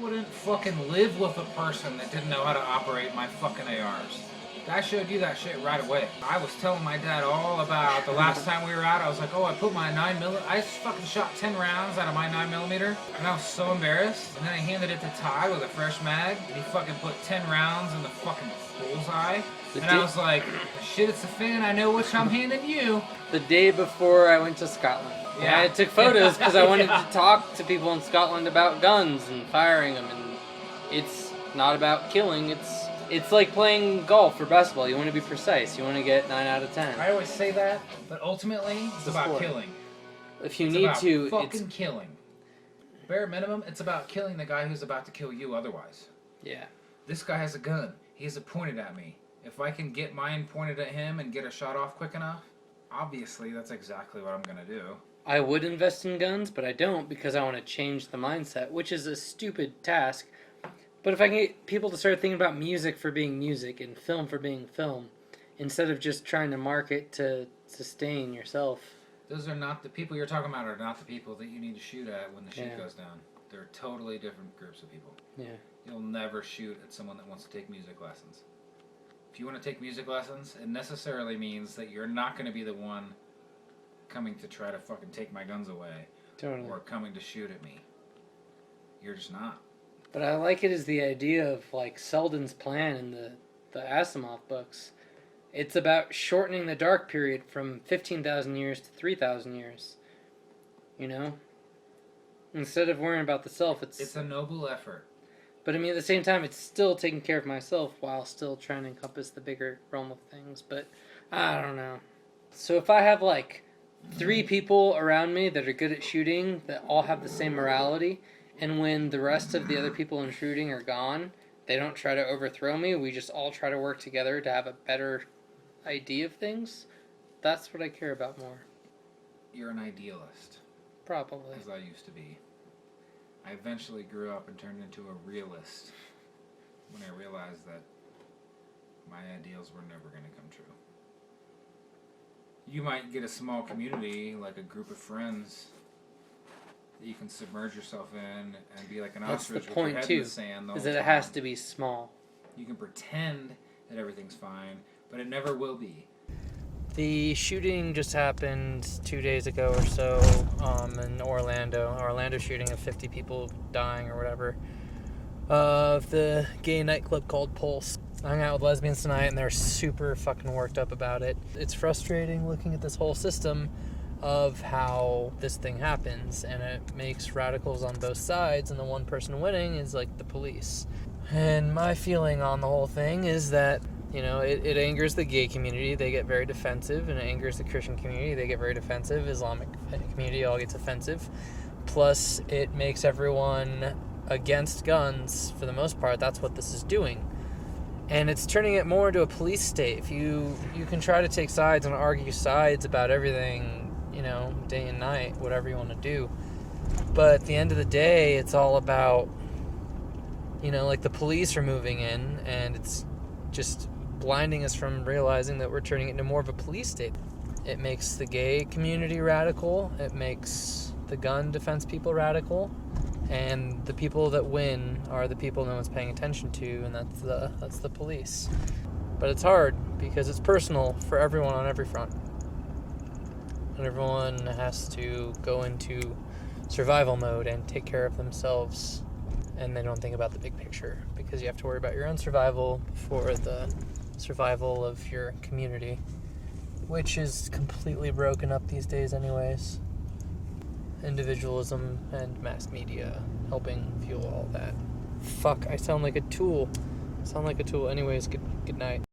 wouldn't fucking live with a person that didn't know how to operate my fucking ARs. I showed you that shit right away. I was telling my dad all about the last time we were out. I was like, oh, I put my 9mm. I just fucking shot 10 rounds out of my 9mm, and I was so embarrassed. And then I handed it to Ty with a fresh mag, and he fucking put 10 rounds in the fucking bullseye. And I was like, shit, it's a fan. I know which I'm handing you. The day before I went to Scotland. Yeah, I took photos because I wanted to talk to people in Scotland about guns and firing them. And it's not about killing. It's like playing golf or basketball. You want to be precise. You want to get 9 out of 10. I always say that, but ultimately, it's about killing. If you need to, fucking killing. Bare minimum, it's about killing the guy who's about to kill you otherwise. Yeah. This guy has a gun. He has it pointed at me. If I can get mine pointed at him and get a shot off quick enough, obviously that's exactly what I'm going to do. I would invest in guns, but I don't because I want to change the mindset, which is a stupid task. But if I can get people to start thinking about music for being music and film for being film, instead of just trying to market to sustain yourself. Those are not the people you're talking about, are not the people that you need to shoot at when the shit goes down. They're totally different groups of people. Yeah. You'll never shoot at someone that wants to take music lessons. If you want to take music lessons, it necessarily means that you're not going to be the one coming to try to fucking take my guns away. Totally. Or coming to shoot at me. You're just not. But I like it as the idea of like Selden's plan in the Asimov books. It's about shortening the dark period from 15,000 years to 3,000 years. You know? Instead of worrying about the self, it's a noble effort. But I mean, at the same time, it's still taking care of myself while still trying to encompass the bigger realm of things. But I don't know. So if I have like 3 people around me that are good at shooting, that all have the same morality, and when the rest of the other people in shooting are gone, they don't try to overthrow me. We just all try to work together to have a better idea of things. That's what I care about more. You're an idealist. Probably. As I used to be. I eventually grew up and turned into a realist when I realized that my ideals were never going to come true. You might get a small community, like a group of friends, that you can submerge yourself in and be like an ostrich with your head in the sand the whole time. Is that it has to be small. You can pretend that everything's fine, but it never will be. The shooting just happened 2 days ago or so in Orlando. Orlando shooting of 50 people dying or whatever. Of the gay nightclub called Pulse. I hung out with lesbians tonight and they're super fucking worked up about it. It's frustrating looking at this whole system of how this thing happens, and it makes radicals on both sides, and the one person winning is like the police. And my feeling on the whole thing is that, you know, it angers the gay community, they get very defensive, and it angers the Christian community, they get very defensive, Islamic community all gets offensive. Plus, it makes everyone against guns, for the most part. That's what this is doing. And it's turning it more into a police state. If you can try to take sides and argue sides about everything, you know, day and night, whatever you want to do. But at the end of the day, it's all about, you know, like the police are moving in, and it's just blinding us from realizing that we're turning it into more of a police state. It makes the gay community radical. It makes the gun defense people radical. And the people that win are the people no one's paying attention to, and that's the police. But it's hard because it's personal for everyone on every front. And everyone has to go into survival mode and take care of themselves, and they don't think about the big picture because you have to worry about your own survival before the survival of your community, which is completely broken up these days anyways. Individualism and mass media helping fuel all that. Fuck, I sound like a tool. Anyways, good night.